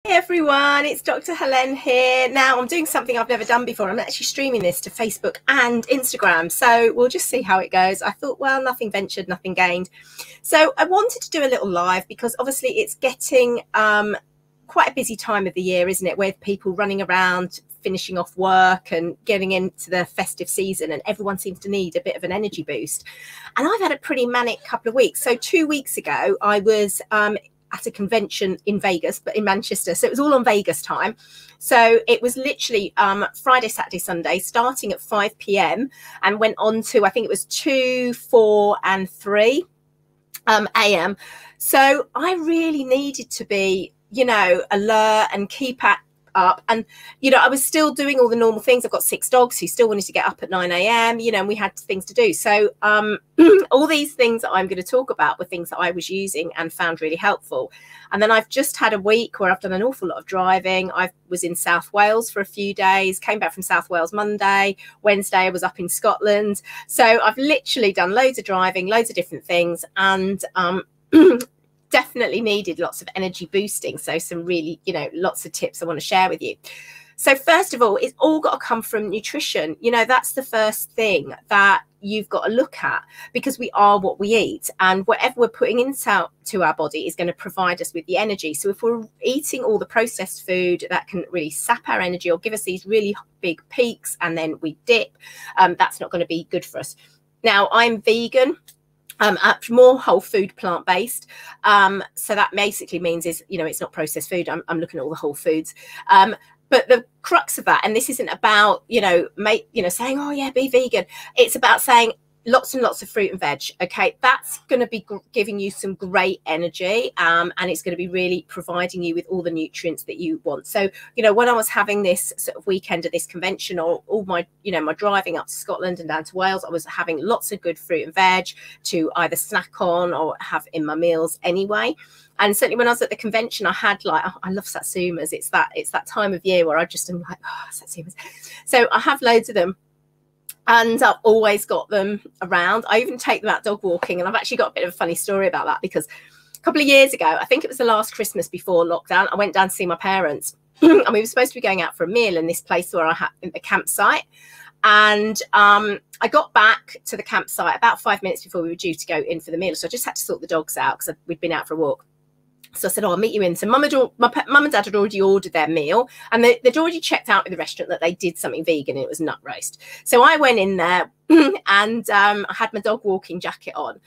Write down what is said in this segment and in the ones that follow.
Hey everyone, it's Dr. Helene here. Now I'm doing something I've never done before. I'm actually streaming this to Facebook and Instagram, so we'll just see how it goes. I thought, well, nothing ventured, nothing gained. So I wanted to do a little live because obviously it's getting quite a busy time of the year, isn't it, with people running around, finishing off work and getting into the festive season, and everyone seems to need a bit of an energy boost. And I've had a pretty manic couple of weeks. So 2 weeks ago, I was at a convention in Vegas, but in Manchester. So it was all on Vegas time. So it was literally Friday, Saturday, Sunday, starting at 5 p.m. and went on to, I think it was 2, 4 and 3 a.m. So I really needed to be, you know, alert and keep up. And, you know, I was still doing all the normal things. I've got 6 dogs who still wanted to get up at 9 a.m., you know, and we had things to do. So all these things that I'm going to talk about were things that I was using and found really helpful. And then I've just had a week where I've done an awful lot of driving. I was in South Wales for a few days, came back from South Wales Monday. Wednesday I was up in Scotland. So I've literally done loads of driving, loads of different things, and definitely needed lots of energy boosting. So some really, you know, lots of tips I want to share with you. So first of all, it's all got to come from nutrition. You know, that's the first thing that you've got to look at, because we are what we eat, and whatever we're putting into our body is going to provide us with the energy. So if we're eating all the processed food that can really sap our energy or give us these really big peaks and then we dip, that's not going to be good for us. Now, I'm vegan. More whole food, plant-based. So that basically means is, you know, it's not processed food. I'm looking at all the whole foods. But the crux of that, and this isn't about, you know, saying, oh yeah, be vegan. It's about saying lots and lots of fruit and veg. Okay, that's going to be giving you some great energy, and it's going to be really providing you with all the nutrients that you want. So, you know, when I was having this sort of weekend at this convention, or all my, you know, my driving up to Scotland and down to Wales, I was having lots of good fruit and veg to either snack on or have in my meals anyway. And certainly when I was at the convention, I had like, oh, I love satsumas. It's that time of year where I just am like, oh, satsumas. So I have loads of them. And I've always got them around. I even take them out dog walking. And I've actually got a bit of a funny story about that, because a couple of years ago, I think it was the last Christmas before lockdown, I went down to see my parents. And we were supposed to be going out for a meal in this place where I had the campsite. And I got back to the campsite about 5 minutes before we were due to go in for the meal. So I just had to sort the dogs out because we'd been out for a walk. So I said, oh, I'll meet you in. So mum and dad had already ordered their meal, and they'd already checked out in the restaurant that they did something vegan, and it was nut roast. So I went in there and I had my dog walking jacket on,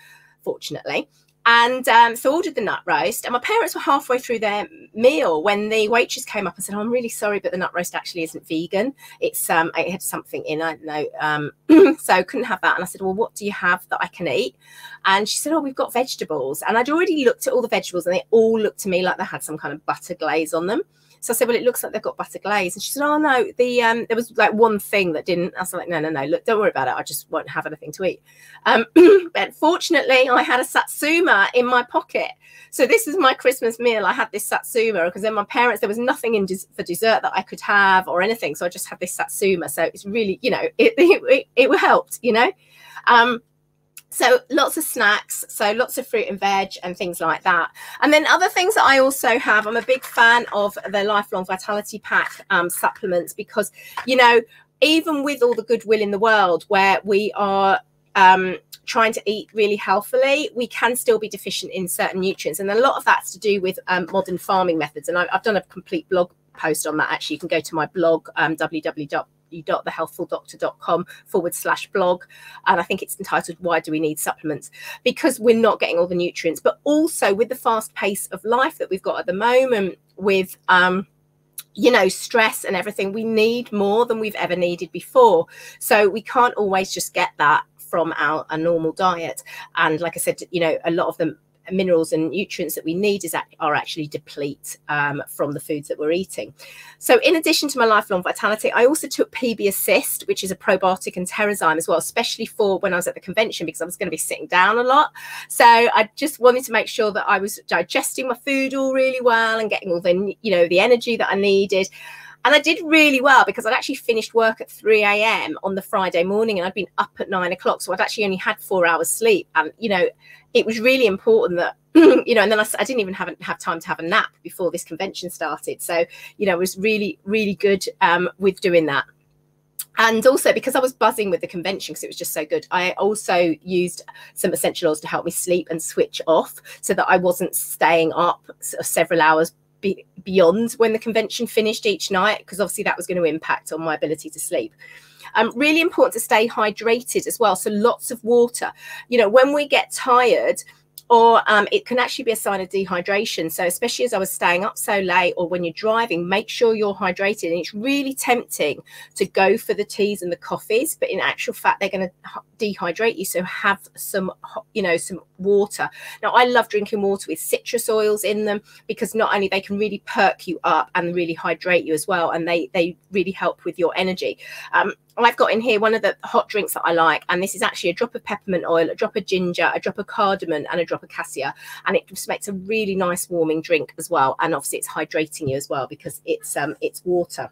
fortunately. And so ordered the nut roast, and my parents were halfway through their meal when the waitress came up and said, oh, I'm really sorry, but the nut roast actually isn't vegan. It's it had something in, I don't know, so couldn't have that. And I said, well, what do you have that I can eat? And she said, oh, we've got vegetables. And I'd already looked at all the vegetables, and they all looked to me like they had some kind of butter glaze on them. So I said, well, it looks like they've got butter glaze. And she said, oh, no, there was like one thing that didn't. I was like, no, look, don't worry about it. I just won't have anything to eat. But fortunately, I had a satsuma in my pocket. So this was my Christmas meal. I had this satsuma because then my parents, there was nothing for dessert that I could have or anything. So I just had this satsuma. So it's really, you know, it helped, you know. So lots of snacks, so lots of fruit and veg and things like that. And then other things that I also have, I'm a big fan of the Lifelong Vitality Pack supplements, because, you know, even with all the goodwill in the world where we are trying to eat really healthily, we can still be deficient in certain nutrients. And a lot of that's to do with modern farming methods. And I've done a complete blog post on that. Actually, you can go to my blog, www.thehealthfuldoctor.com/blog, and I think it's entitled Why Do We Need Supplements? Because we're not getting all the nutrients, but also with the fast pace of life that we've got at the moment, with you know, stress and everything, we need more than we've ever needed before. So we can't always just get that from a normal diet. And like I said, you know, a lot of them minerals and nutrients that we need are actually deplete from the foods that we're eating. So in addition to my Lifelong Vitality, I also took PB Assist, which is a probiotic and Terrazyme as well, especially for when I was at the convention, because I was going to be sitting down a lot. So I just wanted to make sure that I was digesting my food all really well and getting all the, you know, the energy that I needed. And I did really well, because I'd actually finished work at 3 a.m. on the Friday morning, and I'd been up at 9 o'clock. So I'd actually only had 4 hours sleep. And, you know, it was really important that you know, and then I didn't even have time to have a nap before this convention started. So, you know, it was really, really good with doing that. And also because I was buzzing with the convention because it was just so good, I also used some essential oils to help me sleep and switch off so that I wasn't staying up several hours beyond when the convention finished each night, because obviously that was going to impact on my ability to sleep. Really important to stay hydrated as well. So lots of water. You know, when we get tired, or it can actually be a sign of dehydration. So especially as I was staying up so late, or when you're driving, make sure you're hydrated. And it's really tempting to go for the teas and the coffees, but in actual fact, they're going to dehydrate you. So have some, you know, some water. Now, I love drinking water with citrus oils in them, because not only they can really perk you up and really hydrate you as well, and they really help with your energy. I've got in here one of the hot drinks that I like, and this is actually a drop of peppermint oil, a drop of ginger, a drop of cardamom, and a drop of cassia, and it just makes a really nice warming drink as well. And obviously it's hydrating you as well because it's water.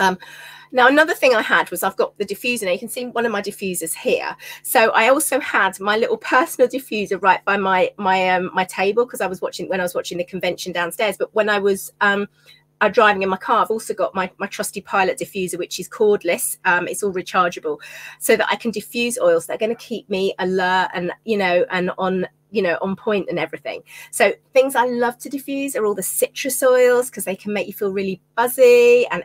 Now, another thing I had was I've got the diffuser. Now you can see one of my diffusers here. So I also had my little personal diffuser right by my table, because I was watching the convention downstairs. But when I was driving in my car, I've also got my trusty Pilot diffuser, which is cordless. It's all rechargeable, so that I can diffuse oils that are going to keep me alert and, you know, and on point and everything. So things I love to diffuse are all the citrus oils, because they can make you feel really buzzy and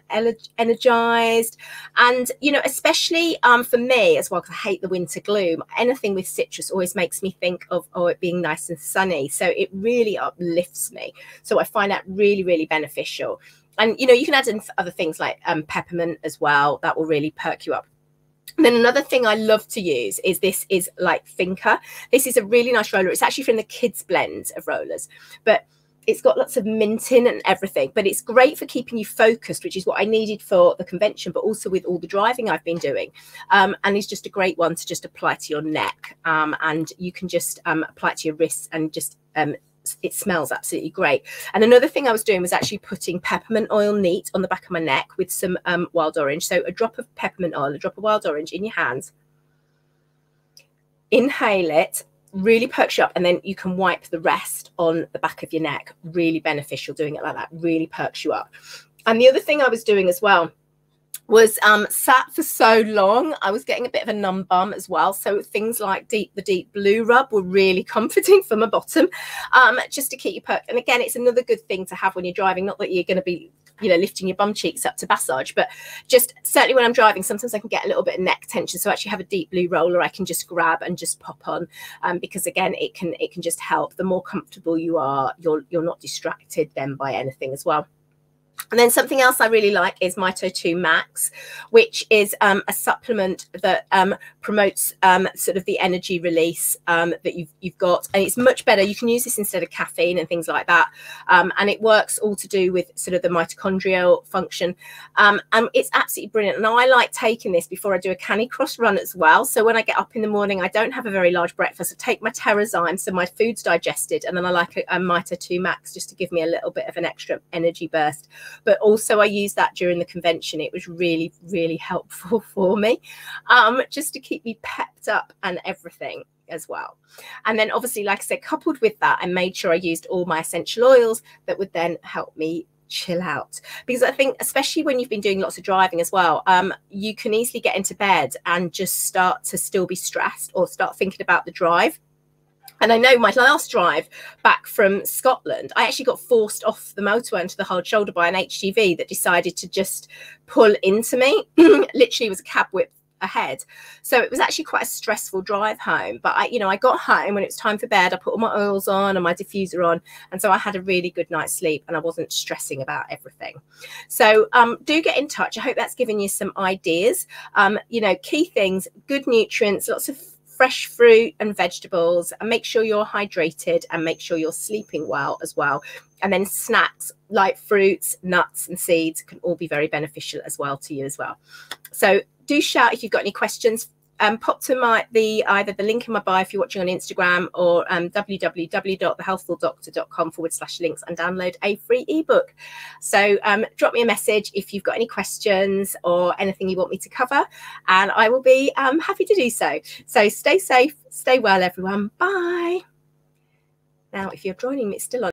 energized. And, you know, especially for me as well, because I hate the winter gloom, anything with citrus always makes me think of, oh, it being nice and sunny. So it really uplifts me. So I find that really, really beneficial. And, you know, you can add in other things like peppermint as well. That will really perk you up. And then another thing I love to use is this is like Thinker. This is a really nice roller. It's actually from the kids blend of rollers, but it's got lots of mint in and everything. But it's great for keeping you focused, which is what I needed for the convention, but also with all the driving I've been doing. And it's just a great one to just apply to your neck. And you can just apply it to your wrists, and just it smells absolutely great. And another thing I was doing was actually putting peppermint oil neat on the back of my neck with some wild orange. So a drop of peppermint oil, a drop of wild orange in your hands, inhale it, really perks you up, and then you can wipe the rest on the back of your neck. Really beneficial doing it like that, really perks you up. And the other thing I was doing as well was sat for so long, I was getting a bit of a numb bum as well. So things like the deep blue rub were really comforting for my bottom, just to keep you perked. And again, it's another good thing to have when you're driving. Not that you're going to be, you know, lifting your bum cheeks up to massage, but just certainly when I'm driving, sometimes I can get a little bit of neck tension. So actually have a deep blue roller I can just grab and just pop on, because again, it can just help. The more comfortable you are, you're not distracted then by anything as well. And then something else I really like is Mito 2 Max, which is a supplement that promotes sort of the energy release that you've got. And it's much better. You can use this instead of caffeine and things like that. And it works all to do with sort of the mitochondrial function. And it's absolutely brilliant. Now, I like taking this before I do a Canicross run as well. So when I get up in the morning, I don't have a very large breakfast. I take my Terrazyme, so my food's digested. And then I like a Mito 2 Max just to give me a little bit of an extra energy burst. But also I used that during the convention. It was really, really helpful for me, just to keep me pepped up and everything as well. And then obviously, like I said, coupled with that, I made sure I used all my essential oils that would then help me chill out. Because I think, especially when you've been doing lots of driving as well, you can easily get into bed and just start to still be stressed or start thinking about the drive. And I know my last drive back from Scotland, I actually got forced off the motorway into the hard shoulder by an HGV that decided to just pull into me. Literally was a cab whip ahead. So it was actually quite a stressful drive home. But I got home when it was time for bed. I put all my oils on and my diffuser on. And so I had a really good night's sleep and I wasn't stressing about everything. So do get in touch. I hope that's given you some ideas. Key things, good nutrients, lots of fresh fruit and vegetables, and make sure you're hydrated and make sure you're sleeping well as well. And then snacks like fruits, nuts and seeds can all be very beneficial as well to you as well. So do shout if you've got any questions. Pop to either the link in my bio if you're watching on Instagram, or www.thehealthfuldoctor.com/links, and download a free ebook. So drop me a message if you've got any questions or anything you want me to cover, and I will be happy to do so. So stay safe, stay well, everyone. Bye. Now, if you're joining me, it's still on